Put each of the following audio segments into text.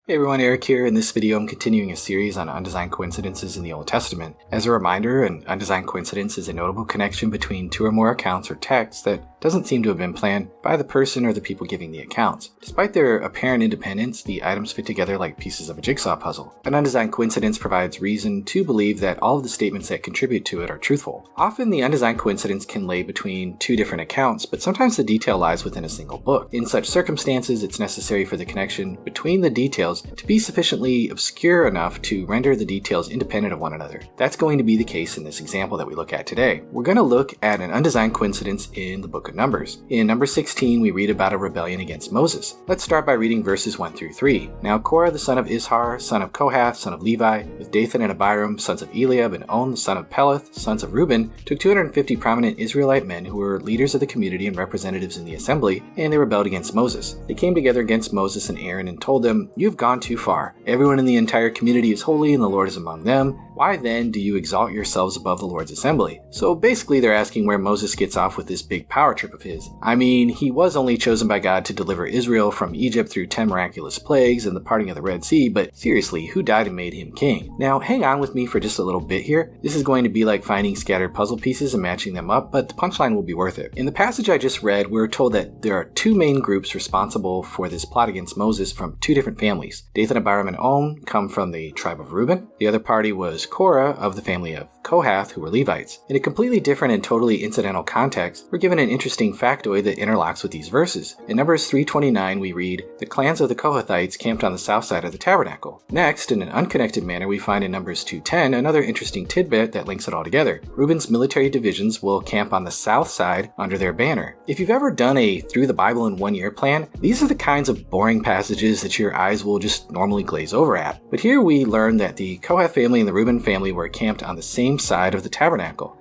Hey everyone, Eric here. In this video, I'm continuing a series on undesigned coincidences in the Old Testament. As a reminder, an undesigned coincidence is a notable connection between two or more accounts or texts that doesn't seem to have been planned by the person or the people giving the accounts. Despite their apparent independence, the items fit together like pieces of a jigsaw puzzle. An undesigned coincidence provides reason to believe that all of the statements that contribute to it are truthful. Often, the undesigned coincidence can lay between two different accounts, but sometimes the detail lies within a single book. In such circumstances, it's necessary for the connection between the details to be sufficiently obscure enough to render the details independent of one another. That's going to be the case in this example that we look at today. We're going to look at an undesigned coincidence in the book of Numbers. In Numbers 16, we read about a rebellion against Moses. Let's start by reading verses 1 through 3. Now Korah the son of Ishar, son of Kohath, son of Levi, with Dathan and Abiram, sons of Eliab, and On the son of Peleth, sons of Reuben, took 250 prominent Israelite men who were leaders of the community and representatives in the assembly, and they rebelled against Moses. They came together against Moses and Aaron and told them, "You've gone too far. Everyone in the entire community is holy and the Lord is among them. Why then do you exalt yourselves above the Lord's assembly?" So basically they're asking where Moses gets off with this big power trip of his. I mean, he was only chosen by God to deliver Israel from Egypt through 10 miraculous plagues and the parting of the Red Sea, but seriously, who died and made him king? Now hang on with me for just a little bit here. This is going to be like finding scattered puzzle pieces and matching them up, but the punchline will be worth it. In the passage I just read, we're told that there are two main groups responsible for this plot against Moses from two different families. Dathan, Abiram, and On come from the tribe of Reuben. The other party was Korah of the family of Kohath, who were Levites. In a completely different and totally incidental context, we're given an interesting factoid that interlocks with these verses. In Numbers 3:29, we read, "The clans of the Kohathites camped on the south side of the tabernacle." Next, in an unconnected manner, we find in Numbers 2:10 another interesting tidbit that links it all together. Reuben's military divisions will camp on the south side under their banner. If you've ever done a Through the Bible in 1 Year plan, these are the kinds of boring passages that your eyes will just normally glaze over at. But here we learn that the Kohath family and the Reuben family were camped on the same side of the tabernacle.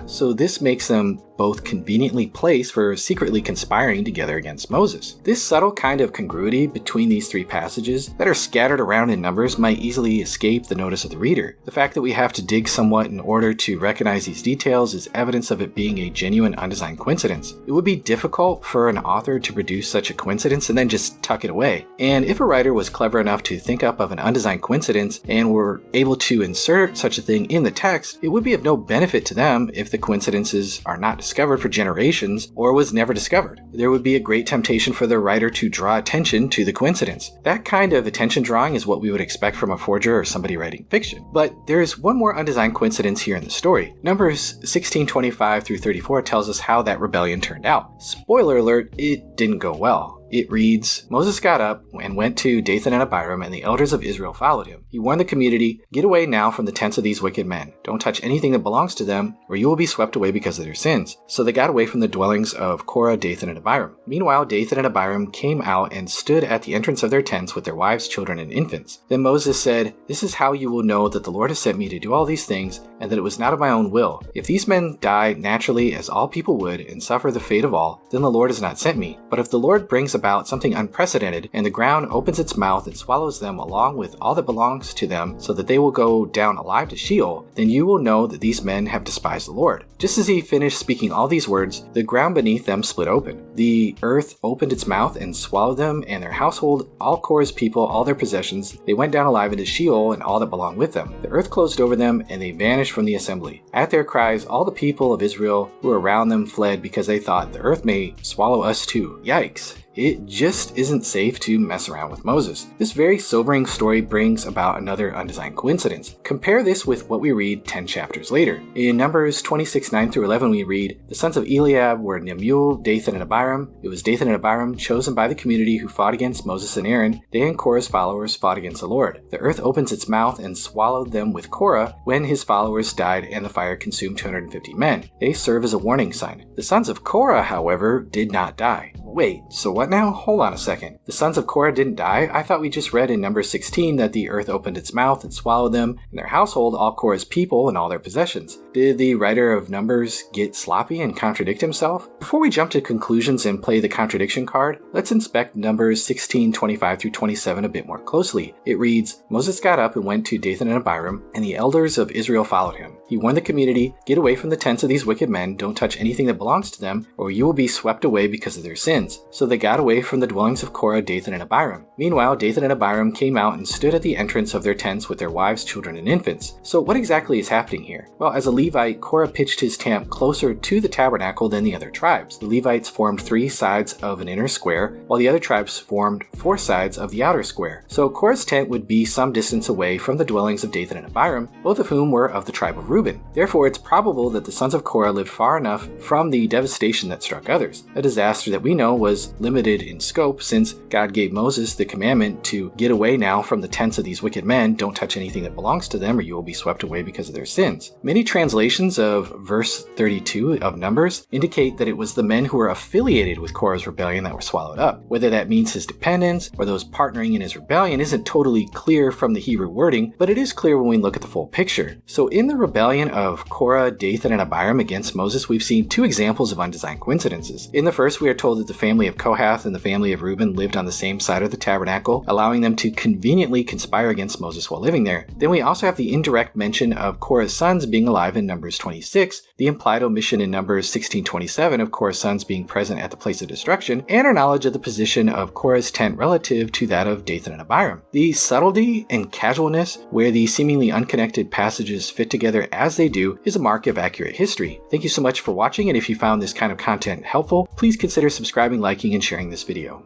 So this makes them both conveniently placed for secretly conspiring together against Moses. This subtle kind of congruity between these three passages that are scattered around in Numbers might easily escape the notice of the reader. The fact that we have to dig somewhat in order to recognize these details is evidence of it being a genuine undesigned coincidence. It would be difficult for an author to produce such a coincidence and then just tuck it away. And if a writer was clever enough to think up of an undesigned coincidence and were able to insert such a thing in the text, it would be of no benefit to them if the coincidences are not discovered for generations or was never discovered. There would be a great temptation for the writer to draw attention to the coincidence. That kind of attention drawing is what we would expect from a forger or somebody writing fiction. But there's one more undesigned coincidence here in the story. Numbers 16:25 through 34 tells us how that rebellion turned out. Spoiler alert, it didn't go well. It reads, "Moses got up and went to Dathan and Abiram, and the elders of Israel followed him. He warned the community, 'Get away now from the tents of these wicked men. Don't touch anything that belongs to them, or you will be swept away because of their sins.' So they got away from the dwellings of Korah, Dathan, and Abiram. Meanwhile, Dathan and Abiram came out and stood at the entrance of their tents with their wives, children, and infants. Then Moses said, 'This is how you will know that the Lord has sent me to do all these things, and that it was not of my own will. If these men die naturally, as all people would, and suffer the fate of all, then the Lord has not sent me. But if the Lord brings about something unprecedented, and the ground opens its mouth and swallows them along with all that belongs to them, so that they will go down alive to Sheol, then you will know that these men have despised the Lord.' Just as he finished speaking all these words, the ground beneath them split open. The earth opened its mouth and swallowed them and their household, all Korah's people, all their possessions. They went down alive into Sheol and all that belonged with them. The earth closed over them, and they vanished from the assembly. At their cries, all the people of Israel who were around them fled because they thought, 'The earth may swallow us too.'" Yikes. It just isn't safe to mess around with Moses. This very sobering story brings about another undesigned coincidence. Compare this with what we read 10 chapters later. In Numbers 26:9 through 11 we read, "The sons of Eliab were Nemuel, Dathan, and Abiram. It was Dathan and Abiram chosen by the community who fought against Moses and Aaron. They and Korah's followers fought against the Lord. The earth opens its mouth and swallowed them with Korah when his followers died and the fire consumed 250 men. They serve as a warning sign. The sons of Korah, however, did not die." Wait, so what now? Hold on a second. The sons of Korah didn't die? I thought we just read in Numbers 16 that the earth opened its mouth and swallowed them and their household, all Korah's people, and all their possessions. Did the writer of Numbers get sloppy and contradict himself? Before we jump to conclusions and play the contradiction card, let's inspect Numbers 16:25 through 27 a bit more closely. It reads, "Moses got up and went to Dathan and Abiram, and the elders of Israel followed him. He warned the community, 'Get away from the tents of these wicked men, don't touch anything that belongs to them, or you will be swept away because of their sins.' So they got got away from the dwellings of Korah, Dathan, and Abiram. Meanwhile, Dathan and Abiram came out and stood at the entrance of their tents with their wives, children, and infants. So what exactly is happening here? Well, as a Levite, Korah pitched his tent closer to the tabernacle than the other tribes. The Levites formed 3 sides of an inner square, while the other tribes formed 4 sides of the outer square. So Korah's tent would be some distance away from the dwellings of Dathan and Abiram, both of whom were of the tribe of Reuben. Therefore, it's probable that the sons of Korah lived far enough from the devastation that struck others, a disaster that we know was limited in scope since God gave Moses the commandment to get away now from the tents of these wicked men, don't touch anything that belongs to them or you will be swept away because of their sins. Many translations of verse 32 of Numbers indicate that it was the men who were affiliated with Korah's rebellion that were swallowed up. Whether that means his dependents or those partnering in his rebellion isn't totally clear from the Hebrew wording, but it is clear when we look at the full picture. So in the rebellion of Korah, Dathan, and Abiram against Moses, we've seen 2 examples of undesigned coincidences. In the first, we are told that the family of Kohath and the family of Reuben lived on the same side of the tabernacle, allowing them to conveniently conspire against Moses while living there. Then we also have the indirect mention of Korah's sons being alive in Numbers 26, the implied omission in Numbers 16:27 of Korah's sons being present at the place of destruction, and our knowledge of the position of Korah's tent relative to that of Dathan and Abiram. The subtlety and casualness where the seemingly unconnected passages fit together as they do is a mark of accurate history. Thank you so much for watching, and if you found this kind of content helpful, please consider subscribing, liking, and sharing this video.